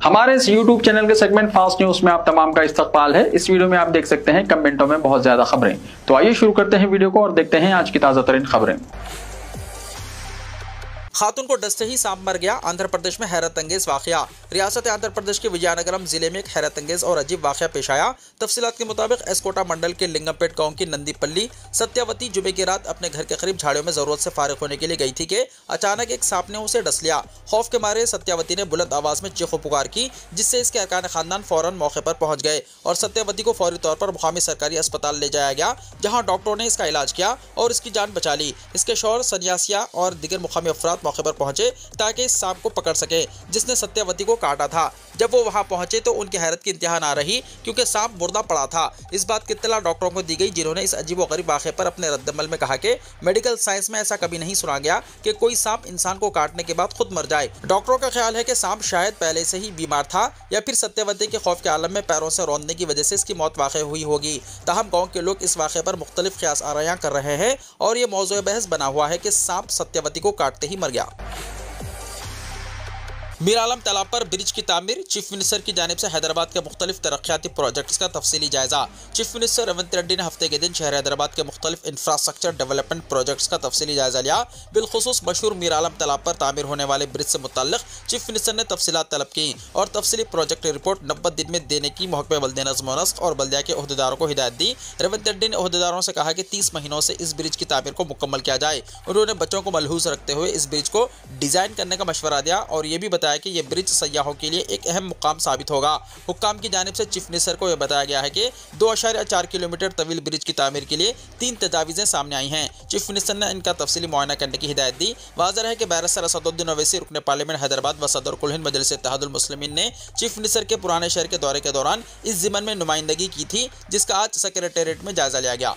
हमारे इस YouTube channel के सेगमेंट फास्ट न्यूज में आप तमाम का इस्तकबाल है। इस वीडियो में आप देख सकते हैं कमेंटों में बहुत ज्यादा खबरें। तो आइए शुरू करते हैं वीडियो को और देखते हैं आज की ताजा तरीन खबरें। खातून को डसते ही सांप मर गया। आंध्र प्रदेश में हैरत अंगेज वाकया। रियासत आंध्र प्रदेश के विजयनगरम जिले में एक हैरत अंगेज और अजीब वाकया पेश आया। तफसीलात के मुताबिक एस्कोटा मंडल के लिंगमपेट गांव की नंदीपल्ली सत्यावती जुमे की रात अपने घर के करीब झाड़ियों में जरूरत से फारिग होने के लिए गई थी कि अचानक एक सांप ने उसे डस लिया। खौफ के मारे सत्यावती ने बुलंद आवाज में चीखो पुकार की, जिससे इसके अरकान खानदान फौरन मौके पर पहुंच गए और सत्यावती को फौरी तौर पर मुकामी सरकारी अस्पताल ले जाया गया, जहां डॉक्टरों ने इसका इलाज किया और इसकी जान बचा ली। इसके शौहर सन्यासिया और दीगर मुकामी अफराद मौके पर पहुंचे ताकि इस सांप को पकड़ सके जिसने सत्यावती को काटा था। जब वो वहां पहुंचे तो उनकी हैरत की इंतहा ना रही, क्योंकि सांप मुर्दा पड़ा था। इस बात की इत्तला डॉक्टरों को दी गई, जिन्होंने इस अजीबोगरीब वाक़े पर अपने रद्दमल में कहा कि मेडिकल साइंस में ऐसा कभी नहीं सुना गया कि कोई सांप इंसान को काटने के बाद खुद मर जाए। डॉक्टरों का ख्याल है कि सांप शायद पहले से ही बीमार था या फिर सत्यावती के खौफ के आलम में पैरों से रौंदने की वजह से इसकी मौत वाक़ हुई होगी। ताहम गाँव के लोग इस वाक़े पर मुख्तलिफ क़ियास आरायां कर रहे हैं और ये मौज़ूए बहस बना हुआ है कि सांप सत्यावती को काटते ही मर गया। मीर आलम तालाब पर ब्रिज की तामीर। चीफ मिनिस्टर की जानिब से हैदराबाद के मुख्तलिफ तरक्याती प्रोजेक्ट्स का तफसीली जायजा। चीफ मिनिस्टर रेवंत रेड्डी ने हफ्ते के दिन शहर हैदराबाद के मुख्तलिफ इंफ्रास्ट्रक्चर डेवलपमेंट प्रोजेक्ट्स का तफसीली जायजा लिया। बिलखुसूस मशहूर मीर आलम तालाब पर तामीर होने वाले ब्रिज से मुतल्लिक चीफ मिनिस्टर ने तफसीलात तलब की और तफसीली प्रोजेक्ट रिपोर्ट 90 दिन में देने की महकमे बल्दिया नज़्म व नस्क और बल्दिया के अहदेदारों को हिदायत दी। रेवंत रेड्डी ने अहदेदारों से कहा कि 30 महीनों से इस ब्रिज की तामीर को मुकम्मल किया जाए। उन्होंने बच्चों को मलहूस रखते हुए इस ब्रिज को डिज़ाइन करने का मशवरा दिया और ये भी बताया कि यह ब्रिज सयाहों के लिए एक अहम मुकाम साबित होगा। हुक्काम की जानिब से चीफ मिनिस्टर को यह बताया गया है कि 2.4 किलोमीटर तवील ब्रिज की तामीर के लिए 3 तजावीज़ें सामने आई हैं। चीफ मिनिस्टर ने इनका तफसीली मुआयना करने की हिदायत दी। वाज़ेह है कि बैरिस्टर असदुद्दीन ओवैसी रुकने पार्लियामेंट हैदराबाद व सदर कुल हिंद मजलिस इत्तेहादुल मुस्लिमीन ने चीफ मिनिस्टर के पुराने शहर के दौरे के दौरान इस ज़िमन में नुमाइंदगी की थी, जिसका आज सेक्रेटेरिएट में जायजा लिया गया।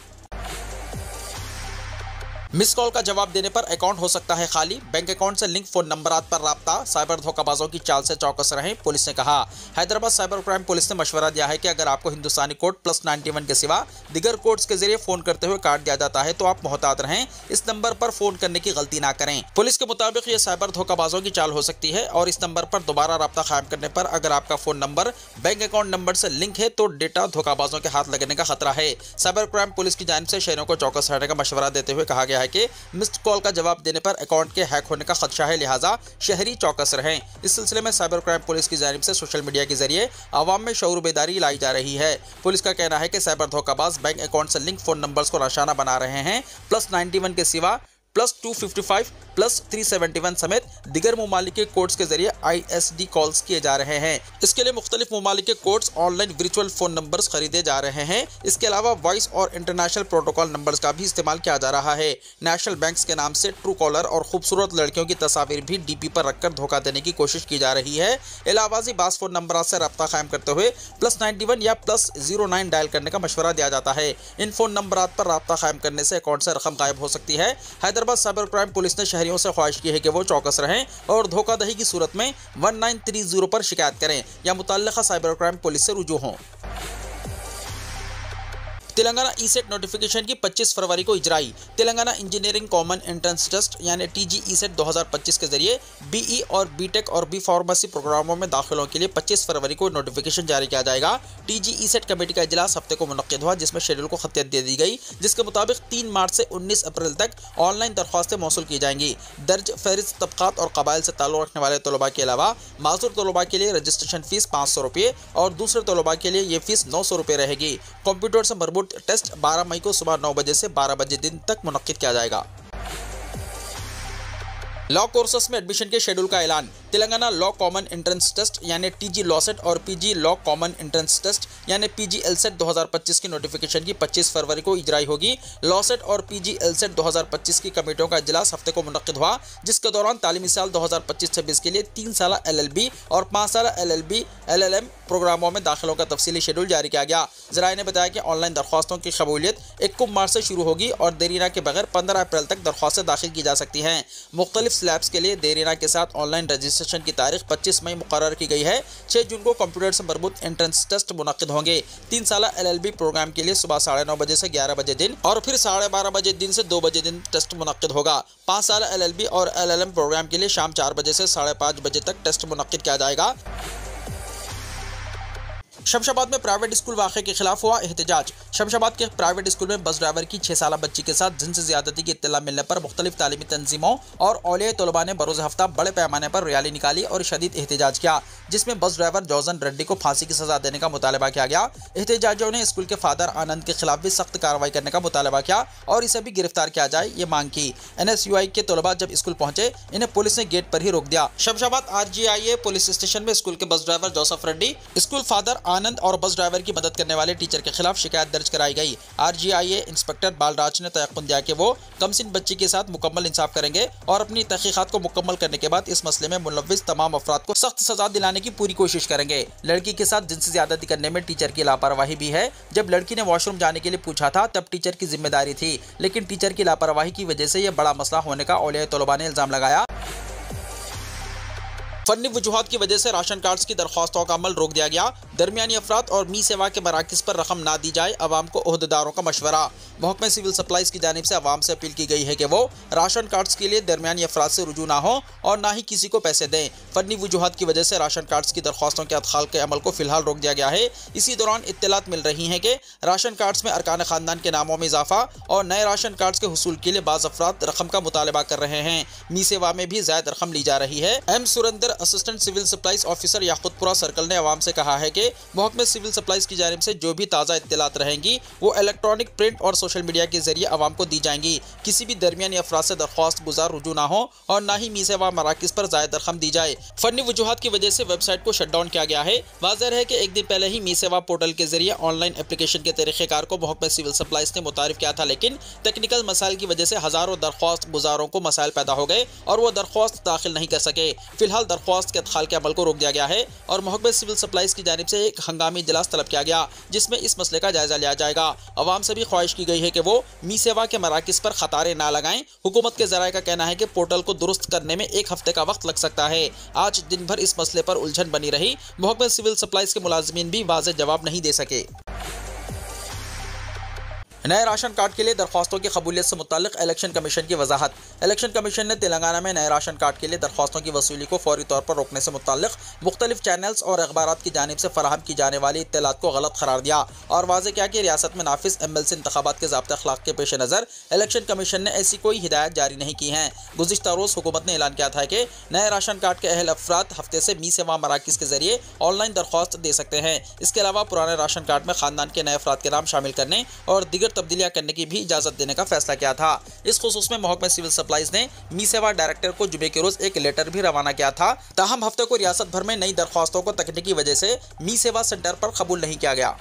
मिस कॉल का जवाब देने पर अकाउंट हो सकता है खाली। बैंक अकाउंट से लिंक फोन नंबरात पर राब्ता। साइबर धोखाबाजों की चाल से चौकस रहें, पुलिस ने कहा। हैदराबाद साइबर क्राइम पुलिस ने मशवरा दिया है कि अगर आपको हिंदुस्तानी कोड +91 के सिवा दिगर कोड्स के जरिए फोन करते हुए काट दिया जाता है तो आप मोहतात रहें, इस नंबर पर फोन करने की गलती ना करें। पुलिस के मुताबिक ये साइबर धोखाबाजों की चाल हो सकती है और इस नंबर पर दोबारा राब्ता कायम करने पर अगर आपका phone number bank account number से लिंक है तो डेटा धोखाबाजों के हाथ लगने का खतरा है। साइबर क्राइम पुलिस की जानिब से शहरों को चौकस रहने का मशवरा देते हुए कहा गया है कि मिस्ड कॉल का जवाब देने पर अकाउंट के हैक होने का खदशा है, लिहाजा शहरी चौकस रहें। इस सिलसिले में साइबर क्राइम पुलिस की जानिब से सोशल मीडिया के जरिए आवाम में शऊर बेदारी लाई जा रही है। पुलिस का कहना है कि साइबर धोखाबाज बैंक अकाउंट से लिंक फोन नंबर्स को निशाना बना रहे हैं। +91 के सिवा +255 +371 समेत दिगर ममालिक के कोड्स के जरिए ISD कॉल्स किए जा रहे हैं। इसके लिए मुख्तलिफ ममालिक के codes online virtual phone numbers खरीदे जा रहे हैं। इसके अलावा वॉइस और इंटरनेशनल प्रोटोकॉल नंबर्स का भी इस्तेमाल किया जा रहा है। नेशनल बैंक्स के नाम से ट्रू कॉलर और खूबसूरत लड़कियों की तस्वीर भी DP पर रखकर धोखा देने की कोशिश की जा रही है। इलावाजी बास फ़ोन नंबर से रब्ता कायम करते हुए +91 या +09 डायल करने का मशवरा दिया जाता है। इन फ़ोन नंबर पर रब्ता कायम करने से अकाउंट से रकम गायब हो सकती है। हैदराबाद साइबर क्राइम पुलिस ने शहरियों से ख्वाहिश की है कि वो चौकस रहें और धोखाधड़ी की सूरत में 1930 पर शिकायत करें या मुतल्लिका साइबर क्राइम पुलिस से रुजू हों। तेलंगाना ई-सेट नोटिफिकेशन की 25 फरवरी को इजराई। Telangana engineering common entrance test यानी TG ई-सेट 2025 के जरिए BE और BTech और B फार्मेसी प्रोग्रामों में दाखिलों के लिए 25 फरवरी को नोटिफिकेशन जारी किया जाएगा। TG ई-सेट कमेटी का इजलास हफ्ते को मुनक्किद हुआ, जिसमें शेड्यूल को खतियत दे दी गई, जिसके मुताबिक 3 मार्च से 19 अप्रैल तक ऑनलाइन दरख्वास्तें मौसूल की जाएंगी। दर्ज फहरिस्त तबकात और कबाइल से ताल्लुक़ रखने वाले तलबा के अलावा माजूर तलबा के लिए रजिस्ट्रेशन फ़ीस 500 रुपये और दूसरे तलबा के लिए ये फ़ीस 900 रुपये रहेगी। कंप्यूटर से मरबूत टेस्ट 12 मई को सुबह 9 बजे से 12 बजे दिन तक मुनक्किद किया जाएगा। लॉ कोर्सेस में एडमिशन के शेड्यूल का ऐलान। Telangana law common entrance test यानी TG लॉ सेट और PG law common entrance test यानी PG LSET 2025 की नोटिफिकेशन की 25 फरवरी को इजराई होगी। लॉ सेट और PG LSET 2025 की कमेटियों का इजलास हफ्ते को मुनक्किद हुआ, जिसके दौरान तालीमी साल 2025-26 के लिए 3 साल LLB और 5 साल LLB LLM प्रोग्रामों में दाखिलों का तफसीली शेड्यूल जारी किया गया। ज़राए ने बताया कि ऑनलाइन दरख्वास्तों की कबूलियत 1 मार्च से शुरू होगी और देरीना के बगैर 15 अप्रैल तक दरख्वास्तें दाखिल की जा सकती हैं। मुख्तलिफ स्लैब्स के लिए देरीना के साथ ऑनलाइन रजिस्ट्रेशन की तारीख 25 मई मुकर्रर की गई है। 6 जून को कंप्यूटर से मरबूत एंट्रेंस टेस्ट मुनक्किद होंगे। 3 साल LLB प्रोग्राम के लिए सुबह 9:30 बजे से 11 बजे दिन और फिर 12:30 बजे दिन से 2 बजे दिन टेस्ट मुनक्किद होगा। 5 साल LLB और LLM प्रोग्राम के लिए शाम 4 बजे से 5:30 बजे तक टेस्ट मुनक्किद किया जाएगा। शमशाबाद में प्राइवेट स्कूल वाक़े के खिलाफ हुआ एहतजाज। शमशाबाद के प्राइवेट स्कूल में बस ड्राइवर की 6 साल बच्ची के साथ जिनसी ज़्यादती की इत्तला मिलने पर मुख्तलिफ तालीमी तंजीमों और औलिया तलबा ने बरोज़ हफ्ता बड़े पैमाने पर रैली निकाली और शदीद एहतजाज किया, जिसमें बस ड्राइवर जॉर्जन रेड्डी को फांसी की सजा देने का मुतालबा किया गया। एहतजाजियों ने स्कूल के फादर आनंद के खिलाफ भी सख्त कार्रवाई करने का मुतालबा किया और इसे भी गिरफ्तार किया जाए, ये मांग की। NSUI के तलबा जब स्कूल पहुंचे, इन्हें पुलिस ने गेट पर ही रोक दिया। शमशाबाद RGIA पुलिस स्टेशन में स्कूल के bus driver Joseph Reddy, school father Anand और बस ड्राइवर की मदद करने वाले टीचर के खिलाफ शिकायत दर्ज कराई गई। RGIA इंस्पेक्टर बालराज ने तयक़ुन दिया कि वो कमसिन बच्ची के साथ मुकम्मल इंसाफ करेंगे और अपनी तहकीकात को मुकम्मल करने के बाद इस मसले में मुलव्विस तमाम अफराद को सख्त सजा दिलाने की पूरी कोशिश करेंगे। लड़की के साथ जिनसी ज़्यादती करने में टीचर की लापरवाही भी है। जब लड़की ने वॉशरूम जाने के लिए पूछा था तब टीचर की जिम्मेदारी थी, लेकिन टीचर की लापरवाही की वजह से यह बड़ा मसला होने का औलिया तलबा ने इल्जाम लगाया। फनी वजूहात की वजह से राशन कार्ड्स की दरख्वास्तों का अमल रोक दिया गया। दरमियानी अफराद और मी सेवा के मराकिज़ पर रकम ना दी जाए, अवाम को ओहदेदारों का मशवरा। महकमे सिविल सप्लाईज की जानिब से अवाम से अपील की गई है कि वो राशन कार्ड्स के लिए दरमियानी अफराद से रुजू ना हो और ना ही किसी को पैसे दें। फनी वजूहात की वजह से राशन कार्ड्स की दरख्वास्तों के अदखाल के अमल को फिलहाल रोक दिया गया है। इसी दौरान इत्तलात मिल रही हैं कि राशन कार्ड्स में अरकान ख़ानदान के नामों में इजाफा और नए राशन कार्ड्स के हुसूल के लिए बाज़ अफराद रकम का मुतालबा कर रहे हैं। मी सेवा में भी ज़ायद रकम ली जा रही है। M Surendra assistant civil supplies officer Yakutpura circle ने अवाम से कहा है कि महकमे सिविल सप्लाईज की जानिब से जो भी ताज़ा इत्तलात रहेंगी वो इलेक्ट्रॉनिक, प्रिंट और सोशल मीडिया के जरिए अवाम को दी जाएंगी। किसी भी दरमियानी अफराद से दरख्वास्त गुजार रुजू ना हो और ना ही मी सेवा मराकिज़ पर ज़ायद रकम दी जाए। फनी वजूहात की वजह से वेबसाइट को शट डाउन किया गया है। वाज़ेह है कि एक दिन पहले ही मी सेवा पोर्टल के जरिए ऑनलाइन एप्लीकेशन के तरीक़ेकार को महकमे सिविल सप्लाईज ने मुतारिफ किया था, लेकिन टेक्निकल मसाइल की वजह से हज़ारों दरख्वास्त गुजारों को मसाइल पैदा हो गए और वो दरख्वास्त दाखिल नहीं कर सके। फिलहाल दरख्वास्त के अदखाल के अमल को रोक दिया गया है और महकमे सिविल सप्लाईज की जानिब से एक हंगामी इजलास तलब किया गया, जिसमें इस मसले का जायजा लिया जाएगा। अवाम से भी ख्वाहिश की गई है कि वो मी सेवा के मराकिज़ पर खतारें ना लगाएं। हुकूमत के ज़राए का कहना है कि पोर्टल को दुरुस्त करने में 1 हफ्ते का वक्त लग सकता है। आज दिन भर इस मसले पर उलझन बनी रही। महकमे सिविल सप्लाईज के मुलाजिमीन भी वाज़ेह जवाब नहीं दे सके। नए राशन कार्ड के लिए दरख्वास्तों की कबूलियत से मुताल्लिक इलेक्शन कमीशन की वजाहत। इलेक्शन कमीशन ने तेलंगाना में नए राशन कार्ड के लिए दरख्वास्तों की वसूली को फौरी तौर पर रोकने से मुताल्लिक मुख्तलिफ चैनल्स और अखबारात की जानिब से फराहम की जाने वाली इत्तलात को गलत करार दिया और वाज़ेह किया कि रियासत में नाफिज MLC इंतखाबात के ज़ाब्ते अखलाक के पेश नज़र इलेक्शन कमीशन ने ऐसी कोई हिदायत जारी नहीं की हैं। गुज़िश्ता रोज़ हुकूमत ने ऐलान किया था कि नए राशन कार्ड के अहल अफराद हफ्ते से मी सेवा मराकिज़ के जरिए ऑनलाइन दरख्वास्त दे सकते हैं। इसके अलावा पुराने राशन कार्ड में ख़ानदान के नए अफराद के नाम शामिल करने और दीगर तब्दीलियाँ करने की भी इजाजत देने का फैसला किया था। इस खुसूस में महकमे सिविल सप्लाईज ने मी सेवा डायरेक्टर को जुमे के रोज एक लेटर भी रवाना किया था। ताहम हफ्ते को रियासत भर में नई दरख्वास्तों को तकनीकी वजह से मी सेवा सेंटर पर कबूल नहीं किया गया।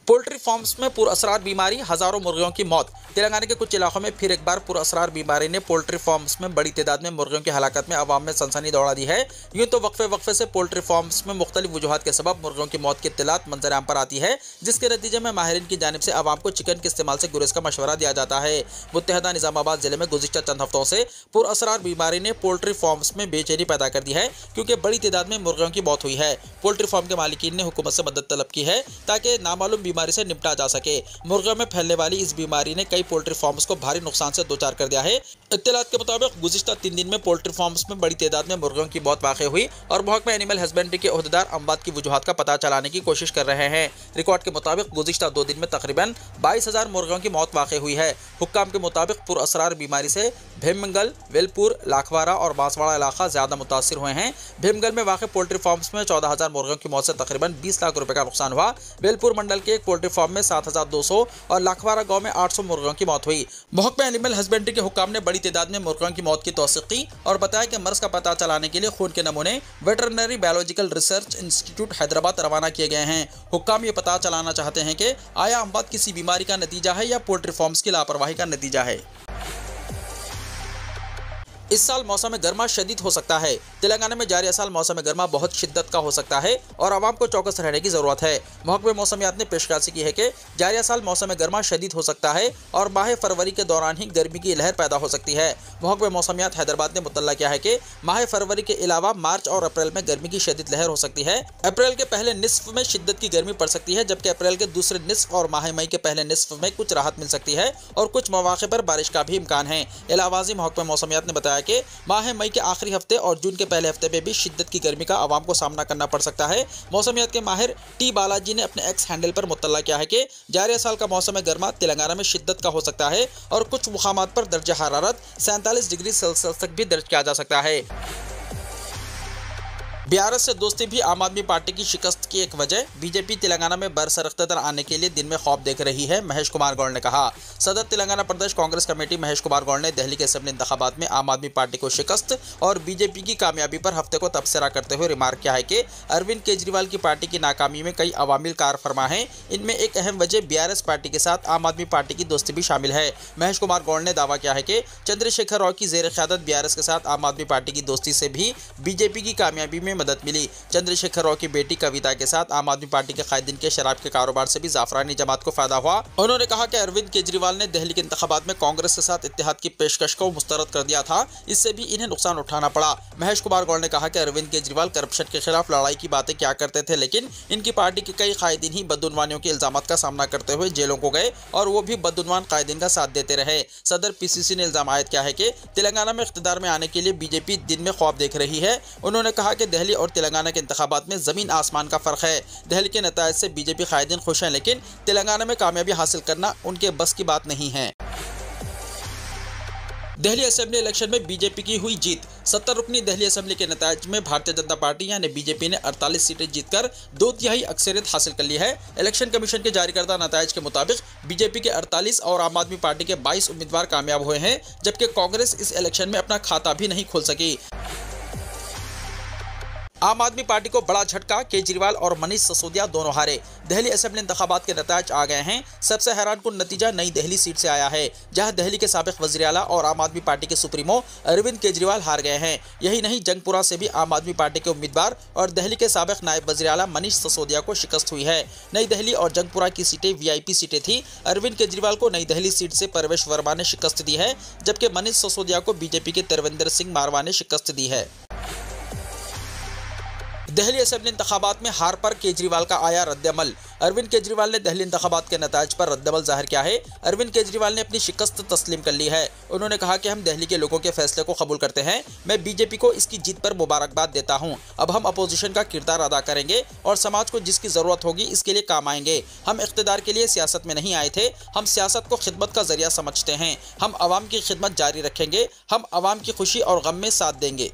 पोल्ट्री फार्म्स में पुरअसरार बीमारी, हजारों मुर्गियों की मौत। तेलंगाना के कुछ इलाकों में फिर एक बार पुरअसरार बीमारी ने पोल्ट्री फार्म्स में बड़ी तादाद में मुर्गियों की हलाकत में अवाम में सनसनी दौड़ा दी है। यूँ तो वक्फे से पोल्ट्री फार्म्स में मुख्तलिफ वजूहात के सबब मुर्गियों की मौत की इत्तलात मंजर आम पर आती है, जिसके नतीजे में माहिरीन की जानिब से अवाम को चिकन के इस्तेमाल से गुरेज का मशवरा दिया जाता है। मुत्तहदा निज़ामाबाद जिले में गुज़िश्ता चंद हफ्तों से पुरअसरार बीमारी ने पोल्ट्री फार्म्स में बेचैनी पैदा कर दी है, क्योंकि बड़ी तादाद में मुर्गियों की मौत हुई है। पोल्ट्री फार्म के मालिकीन ने हुकूमत से मदद तलब की है ताकि नामालूम बीमारी से निपटा जा सके। मुर्गियों में फैलने वाली इस बीमारी ने कई पोल्ट्री फार्म्स को भारी नुकसान से दो चार कर दिया है। इत्तलात के मुताबिक गुज़िश्ता 3 दिन में पोल्ट्री फार्म्स में बड़ी तादाद में मुर्गियों की मौत वाक़ हुई और महकमा एनिमल हस्बेंड्री के ओहदेदार अमवात की वजूहात का पता चलाने की कोशिश कर रहे हैं। रिकॉर्ड के मुताबिक गुज़िश्ता 2 दिन में तकरीबन 22,000 मुर्गियों की मौत वाक़ हुई है। हुक्काम के मुताबिक पुरअसरार बीमारी से भीमगल, वेलपुर, लाखवारा और बांसवाड़ा इलाका ज्यादा मुतासिर हुए हैं। भीमगल में वाक़ पोल्ट्री फार्म्स में 14,000 मुर्गियों की मौत से तकरीबन 20 लाख रुपए का नुकसान हुआ। वेलपुर मंडल के एक पोल्ट्री फार्म में 7,200 और लाखवारा गांव में 800 मुर्गियों की मौत हुई। महकमा एनिमल हस्बेंड्री के हुक्काम ने बड़ी तादाद में मुर्गियों की मौत की तौसीक़ की और बताया कि मर्ज का पता चलाने के लिए खून के नमूने veterinary biological research institute Hyderabad रवाना किए गए हैं। हुक्काम ये पता चलाना चाहते हैं कि आया अमवात किसी बीमारी का नतीजा है या पोल्ट्री फार्म्स की लापरवाही का नतीजा है। इस साल मौसम गर्मा शदीद हो सकता है। तेलंगाना में जारी साल मौसम गर्मा बहुत शिद्दत का हो सकता है और आवाम को चौकस रहने की ज़रूरत है। महकमे मौसमियात ने पेशकशी की है कि जारी साल मौसम गर्मा शदीद हो सकता है और माह फरवरी के दौरान ही गर्मी की लहर पैदा हो सकती है। महकमे मौसमियात हैदराबाद ने मुतल्ला किया है कि माह फरवरी के अलावा मार्च और अप्रैल में गर्मी की शदीद लहर हो सकती है। अप्रैल के पहले निस्फ में शिद्दत की गर्मी पड़ सकती है, जबकि अप्रैल के दूसरे निस्फ और माह मई के पहले निस्फ में कुछ राहत मिल सकती है और कुछ मौके पर बारिश का भी इम्कान है। इलाहाबादी महकमे मौसमियात ने बताया बताया कि माह मई के आखिरी हफ्ते और जून के पहले हफ्ते में भी शिद्दत की गर्मी का आवाम को सामना करना पड़ सकता है। मौसमियात के माहिर टी बालाजी ने अपने एक्स हैंडल पर मुत्तला किया है कि जारी साल का मौसम गर्मा तेलंगाना में शिद्दत का हो सकता है और कुछ मुकामात पर दर्जा हरारत 47 डिग्री सेल्सियस तक भी दर्ज किया जा सकता है। बीआरएस से दोस्ती भी आम आदमी पार्टी की शिकस्त की एक वजह। बीजेपी तेलंगाना में बरसर-ए-इख्तियार आने के लिए दिन में ख्वाब देख रही है, महेश कुमार गौड़ ने कहा। सदर तेलंगाना प्रदेश कांग्रेस कमेटी महेश कुमार गौड़ ने दिल्ली के असेंबली इंतखाबात में आम आदमी पार्टी को शिकस्त और बीजेपी की कामयाबी पर हफ्ते को तबसरा करते हुए रिमार्क किया है कि अरविंद केजरीवाल की पार्टी की नाकामी में कई अवामिल कार फरमा है। इनमें एक अहम वजह बीआरएस पार्टी के साथ आम आदमी पार्टी की दोस्ती भी शामिल है। महेश कुमार गौड़ ने दावा किया है कि चंद्रशेखर राव की जेर क़यादत बीआरएस के साथ आम आदमी पार्टी की दोस्ती से भी बीजेपी की कामयाबी में मदद मिली। चंद्रशेखर राव की बेटी कविता के साथ आम आदमी पार्टी के कायदीन के शराब के कारोबार से भी जाफरानी जमात को फायदा हुआ। उन्होंने कहा कि अरविंद केजरीवाल ने दिल्ली के इंतखाबात में कांग्रेस के साथ इत्तेहाद की पेशकश को मुस्तरद कर दिया था, इससे भी इन्हें नुकसान उठाना पड़ा। महेश कुमार गौड़ ने कहा कि अरविंद केजरीवाल करप्शन के खिलाफ लड़ाई की बातें क्या करते थे, लेकिन इनकी पार्टी के कई कायदीन ही बदउनवानियों के इल्जाम का सामना करते हुए जेलों को गए और वो भी बदउनवान कायदीन का साथ देते रहे। सदर पीसीसी ने इल्जाम आयद किया है कि तेलंगाना में इख्तिदार में आने के लिए बीजेपी दिन में ख्वाब देख रही है। उन्होंने कहा कि दिल्ली और तेलंगाना के इंतखाबात में जमीन आसमान का फर्क है। दिल्ली के नतायज से बीजेपी कायदीन खुश हैं, लेकिन तेलंगाना में कामयाबी हासिल करना उनके बस की बात नहीं है। दिल्ली असेंबली इलेक्शन में बीजेपी की हुई जीत। 70 रुकनी दिल्ली असेंबली के नतायज में भारतीय जनता पार्टी यानी बीजेपी ने 48 सीटें जीतकर 2/3 अक्सरियत हासिल कर ली है। इलेक्शन कमीशन के जारी करदा नतायज के मुताबिक बीजेपी के 48 और आम आदमी पार्टी के 22 उम्मीदवार कामयाब हुए हैं, जबकि कांग्रेस इस इलेक्शन में अपना खाता भी नहीं खोल सकी। आम आदमी पार्टी को बड़ा झटका, केजरीवाल और मनीष सिसोदिया दोनों हारे। दिल्ली असेंबली इंतखाबात के नतायज आ गए हैं। सबसे हैरानकुन नतीजा नई दिल्ली सीट से आया है, जहां दिल्ली के साबिक वज़ीर आला और आम आदमी पार्टी के सुप्रीमो अरविंद केजरीवाल हार गए हैं। यही नहीं, जंगपुरा से भी आम आदमी पार्टी के उम्मीदवार और दिल्ली के साबिक नायब वज़ीर आला मनीष सिसोदिया को शिकस्त हुई है। नई दिल्ली और जंगपुरा की सीटें वीआईपी सीटें थी। अरविंद केजरीवाल को नई दिल्ली सीट से परवेश वर्मा ने शिकस्त दी है, जबकि मनीष सिसोदिया को बीजेपी के तरविंदर सिंह मारवा ने शिकस्त दी है। दिल्ली असेंबली इंतखाबात में हार पर केजरीवाल का आया रद्दअमल। अरविंद केजरीवाल ने दिल्ली इंतखाबात के नतायज पर रद्दअमल जाहिर किया है। अरविंद केजरीवाल ने अपनी शिकस्त तस्लीम कर ली है। उन्होंने कहा कि हम दिल्ली के लोगों के फैसले को कबूल करते हैं। मैं बीजेपी को इसकी जीत पर मुबारकबाद देता हूं। अब हम अपोजिशन का किरदार अदा करेंगे और समाज को जिसकी ज़रूरत होगी इसके लिए काम आएंगे। हम इख्तिदार के लिए सियासत में नहीं आए थे। हम सियासत को खिदमत का जरिया समझते हैं। हम आवाम की खिदमत जारी रखेंगे। हम आवाम की खुशी और गम में साथ देंगे।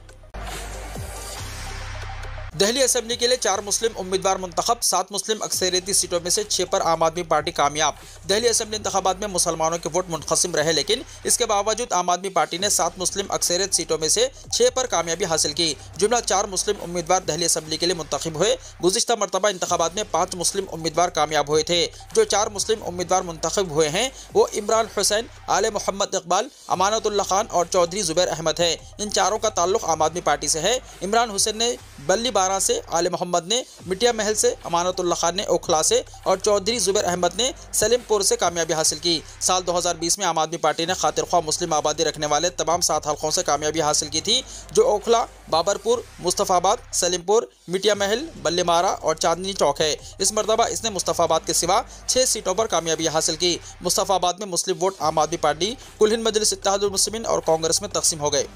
दिल्ली असेंबली के लिए 4 मुस्लिम उम्मीदवार मुंतखब। 7 मुस्लिम अक्सरियती सीटों में से 6 पर आम आदमी पार्टी कामयाब। दिल्ली असेंबली इंतखाबात में मुसलमानों के वोट मुनक़सिम रहे, लेकिन इसके बावजूद आम आदमी पार्टी ने 7 मुस्लिम अक्सरियत सीटों में से 6 पर कामयाबी हासिल की। जुमला 4 मुस्लिम उम्मीदवार दिल्ली असेंबली के लिए मुंतखब हुए। गुज़िश्ता मरतबा इंतखाबात में 5 मुस्लिम उम्मीदवार कामयाब हुए थे। जो 4 मुस्लिम उम्मीदवार मुंतखब हुए हैं वो इमरान हुसैन, आले मोहम्मद इकबाल, अमानतुल्लाह खान और चौधरी ज़ुबैर अहमद है। इन चारों का ताल्लुक आम आदमी पार्टी से है। इमरान हुसैन ने बल्ली बारा से, आले मोहम्मद ने मिटिया महल से, अमानतुल्लाह खान ने ओखला से और चौधरी ज़ुबैर अहमद ने सलीमपुर से कामयाबी हासिल की। साल 2020 में आम आदमी पार्टी ने खातिर ख्वाह मुस्लिम आबादी रखने वाले तमाम 7 हल्कों से कामयाबी हासिल की थी, जो ओखला, बाबरपुर, मुस्तफ़ाबाद, सलीमपुर, मिटिया महल, बल्लीमारा और चांदनी चौक है। इस मरतबा इसने मुस्तफ़ाबाद के सिवा 6 सीटों पर कामयाबी हासिल की। मुस्तफ़ाबाद में मुस्लिम वोट आम आदमी पार्टी, कुल हिंद मजलिस इत्तेहादुल मुस्लिमीन और कांग्रेस में तकसीम हो गए।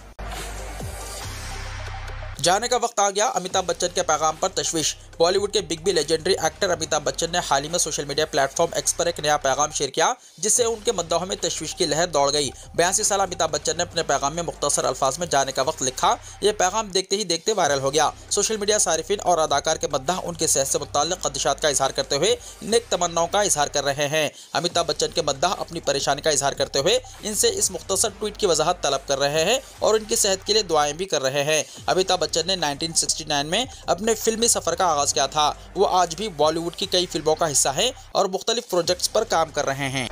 जाने का वक्त आ गया, अमिताभ बच्चन के पैगाम पर तशवीश। बॉलीवुड के big be legendary actor Amitabh Bachchan ने हाल ही में सोशल मीडिया प्लेटफॉर्म एक्स पर एक नया पैगाम शेयर किया, जिससे उनके मद्दाहों में तशवीश की लहर दौड़ गई। 82 साल अमिताभ बच्चन ने अपने पैगाम में मुख्तसर अल्फाज में जाने का वक्त लिखा। यह पैगाम देखते ही देखते वायरल हो गया। सोशल मीडिया सारिफिन और अदाकार के मद्दाह उनके सेहत से मुताल्लिक खदशात का इजहार करते हुए नेक तमन्नाओं का इजहार कर रहे हैं। अमिताभ बच्चन के मद्दाह अपनी परेशानी का इजहार करते हुए इनसे इस मुख्तसर ट्वीट की वजाहत तलब कर रहे हैं और उनकी सेहत के लिए दुआएं भी कर रहे हैं। अमिताभ बच्चन ने 1969 में अपने फिल्मी सफ़र का आगाज़ किया था। वो आज भी बॉलीवुड की कई फिल्मों का हिस्सा है और मुख्तलिफ प्रोजेक्ट्स पर काम कर रहे हैं।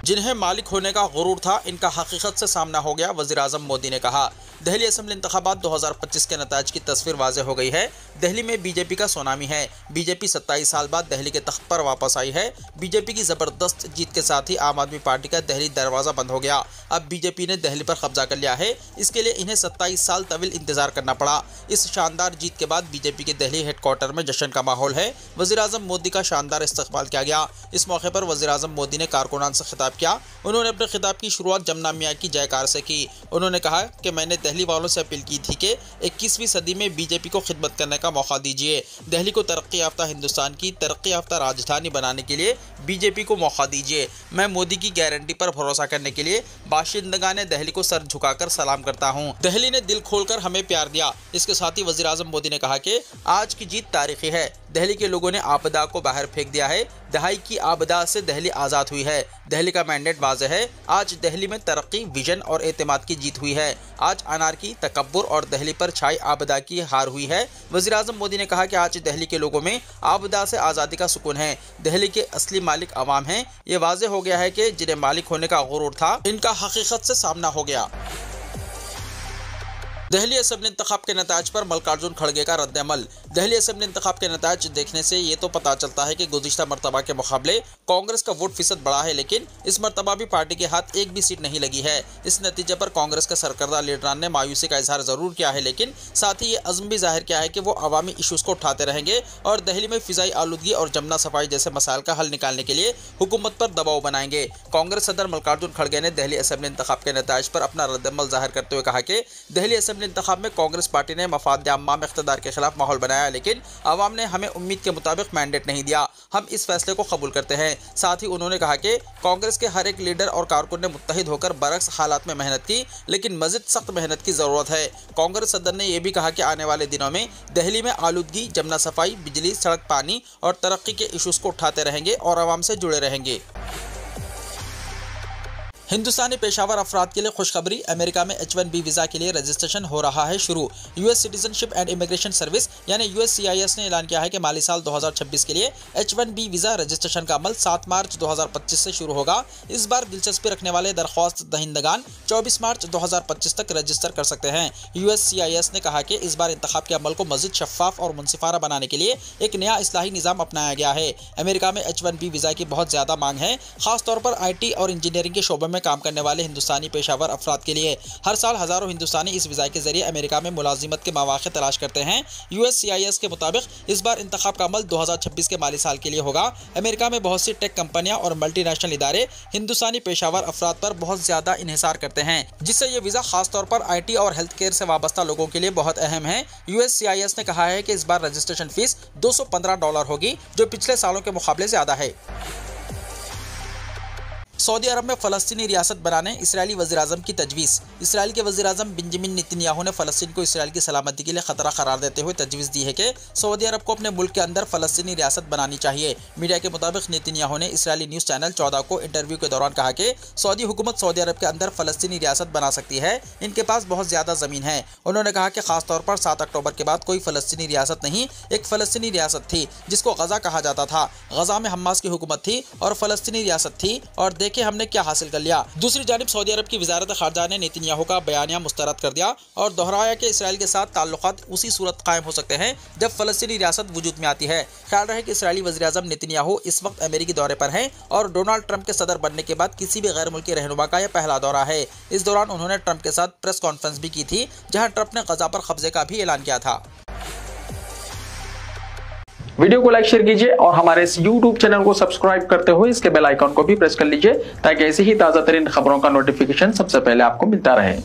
जिन्हें मालिक होने का गुरूर था, इनका हकीकत से सामना हो गया, वज़ीर आज़म मोदी ने कहा। दिल्ली असेंबली इंतखाबात 2025 के नताज की तस्वीर वाज़े हो गई है। दिल्ली में बीजेपी का सुनामी है। बीजेपी 27 साल बाद दिल्ली के तख्त पर वापस आई है। बीजेपी की जबरदस्त जीत के साथ ही आम आदमी पार्टी का दिल्ली दरवाजा बंद हो गया। अब बीजेपी ने दिल्ली पर कब्जा कर लिया है। इसके लिए इन्हें 27 साल तवील इंतजार करना पड़ा। इस शानदार जीत के बाद बीजेपी के दिल्ली हेडक्वार्टर में जश्न का माहौल है। वज़ीर-ए-आज़म मोदी का शानदार इस्तकबाल किया गया। इस मौके पर वज़ीर-ए-आज़म मोदी ने कारकुनान से खिताब किया। उन्होंने अपने खिताब की शुरुआत जमुना मियाँ की जयकार से की। उन्होंने कहा कि मैंने दिल्ली वालों से अपील की थी कि 21वीं सदी में बीजेपी को खिदमत करने का मौका दीजिए। दिल्ली को तरक्की याफ्ता हिंदुस्तान की तरक्की याफ्ता राजधानी बनाने के लिए बीजेपी को मौका दीजिए। मैं मोदी की गारंटी पर भरोसा करने के लिए बाशिंदगान दिल्ली को सर झुकाकर सलाम करता हूं। दिल्ली ने दिल खोलकर हमें प्यार दिया। इसके साथ ही वज़ीर-ए-आज़म मोदी ने कहा कि आज की जीत तारीखी है। दिल्ली के लोगों ने आपदा को बाहर फेंक दिया है। दहाई की आपदा से दिल्ली आज़ाद हुई है। दिल्ली का मैंडेट वाज़ेह है। आज दिल्ली में तरक्की, विजन और एतमाद की जीत हुई है। आज अनारकी, तकब्बुर और दिल्ली पर छाई आपदा की हार हुई है। वज़ीर-ए-आज़म मोदी ने कहा कि आज दिल्ली के लोगों में आपदा से आज़ादी का सुकून है। दिल्ली के असली मालिक आवाम हैं। ये वाज़ेह हो गया है कि जिन्हें मालिक होने का गुरूर था, इनका हकीकत से सामना हो गया। दिल्ली असेंबली इंतखाब के नताज पर मल्लिकार्जुन खड़गे का रद्द-ए-अमल। दिल्ली असेंबली इंतखाब के नताज देखने से ये तो पता चलता है कि गुज़िश्ता मरतबा के मुकाबले कांग्रेस का वोट फीसद बढ़ा है, लेकिन इस मरतबा भी पार्टी के हाथ एक भी सीट नहीं लगी है। इस नतीजे पर कांग्रेस के सरकर्दा लीडरान ने मायूसी का इजहार ज़रूर किया है, लेकिन साथ ही ये अज़्म भी जाहिर किया है कि वो अवामी इशूज़ को उठाते रहेंगे और दिल्ली में फ़िज़ाई आलूदगी और जमुना सफाई जैसे मसाइल का हल निकालने के लिए हुकूमत पर दबाव बनाएंगे। कांग्रेस सदर मल्लिकार्जुन खड़गे ने दिल्ली असेंबली इंतखाब के नताज पर अपना रद्द-ए-अमल जाहिर करते हुए कहा कि दिल्ली असेंबली इंतखाब में कांग्रेस पार्टी ने मफाद आम्मा में इख्तिदार के खिलाफ माहौल बनाया, लेकिन आवाम ने हमें उम्मीद के मुताबिक मैंडेट नहीं दिया। हम इस फैसले को कबूल करते हैं। साथ ही उन्होंने कहा कि कांग्रेस के हर एक लीडर और कारकुन ने मुत्तहिद होकर बरअक्स हालात में मेहनत की, लेकिन मज़ीद सख्त मेहनत की ज़रूरत है। कांग्रेस सदर ने यह भी कहा कि आने वाले दिनों में दिल्ली में आलूदगी, जमुना सफाई, बिजली, सड़क, पानी और तरक्की के इशूज़ को उठाते रहेंगे और आवाम से जुड़े रहेंगे। हिंदुस्तानी पेशावर अफराद के लिए खुशखबरी। अमेरिका में H-1B वीज़ा के लिए रजिस्ट्रेशन हो रहा है शुरू। US citizenship and immigration service यानी USCIS ने ऐलान किया है कि माली साल 2026 के लिए H-1B वीज़ा रजिस्ट्रेशन का अमल 7 मार्च 2025 से शुरू होगा। इस बार दिलचस्पी रखने वाले दरख्वास्त दहिंदगान 24 मार्च 2025 तक रजिस्टर कर सकते हैं। USCIS ने कहा कि इस बार इंतखाब के अमल को मज़ीद शफ़ाफ और मुनसिफाना बनाने के लिए एक नया इस्लाही निज़ाम अपनाया गया है। अमेरिका में H-1B वीज़ा की बहुत ज़्यादा मांग है, खासतौर पर IT और इंजीनियरिंग के शोबे में काम करने वाले हिंदुस्तानी पेशावर अफराद के लिए। हर साल हज़ारों हिंदुस्तानी इस वीज़ा के जरिए अमेरिका में मुलाजिमत के मौक़े तलाश करते हैं। USCIS के मुताबिक इस बार इंतखाब का अमल 2026 के माली साल के लिए होगा। अमेरिका में बहुत सी टेक कंपनियां और मल्टीनेशनल इदारे हिंदुस्तानी पेशावर अफराद पर बहुत ज़्यादा इन्हिसार करते हैं, जिससे ये वीज़ा खासतौर पर IT और हेल्थ केयर से वाबस्ता लोगों के लिए बहुत अहम है। USCIS ने कहा है कि इस बार रजिस्ट्रेशन फीस $215 होगी, जो पिछले सालों के मुकाबले ज़्यादा है। सऊदी अरब में फ़लस्तीनी रियासत बनाने इस्राएली वज़ीर-ए-आज़म की तजवीज़। इस्राएल के वज़ीर-ए-आज़म बेंजामिन नेतन्याहू ने फ़लस्तीन को इस्राएल की सलामती के लिए ख़तरा करार देते हुए तजवीज़ दी है कि सऊदी अरब को अपने मुल्क के अंदर फ़लस्तीनी रियासत बनानी चाहिए। मीडिया के मुताबिक नेतन्याहू ने इस्राएली न्यूज़ चैनल 14 को इंटरव्यू के दौरान कहा कि सऊदी हुकूमत सऊदी अरब के अंदर फ़लस्तीनी रियासत बना सकती है। इनके पास बहुत ज़्यादा ज़मीन है। उन्होंने कहा कि खासतौर पर 7 अक्टूबर के बाद कोई फ़लस्तीनी रियासत नहीं, एक फ़लस्तीनी रियासत थी जिसको गज़ा कहा जाता था। गज़ा में हमास की हुकूमत थी और फ़लस्तीनी रियासत थी, और देखिए हमने क्या हासिल कर लिया। दूसरी जानिब सऊदी अरब की वज़ारत ख़ारजा ने नेतन्याहू का बयानिया मुस्तरद कर दिया और दोहराया कि इसराइल के साथ ताल्लुकात उसी सूरत कायम हो सकते हैं जब फ़लस्तीनी रियासत वजूद में आती है। ख्याल रहे कि इसराइली वज़ीर-ए-आज़म नेतन्याहू इस वक्त अमेरिकी दौरे पर हैं और डोनाल्ड ट्रंप के सदर बनने के बाद किसी भी गैर मुल्की रहनुमा का यह पहला दौरा है। इस दौरान उन्होंने ट्रंप के साथ प्रेस कॉन्फ्रेंस भी की थी, जहाँ ट्रंप ने गज़ा पर कब्जे का भी ऐलान किया था। वीडियो को लाइक शेयर कीजिए और हमारे इस YouTube चैनल को सब्सक्राइब करते हुए इसके बेल आइकन को भी प्रेस कर लीजिए, ताकि ऐसी ही ताज़ा तरीन खबरों का नोटिफिकेशन सबसे पहले आपको मिलता रहे।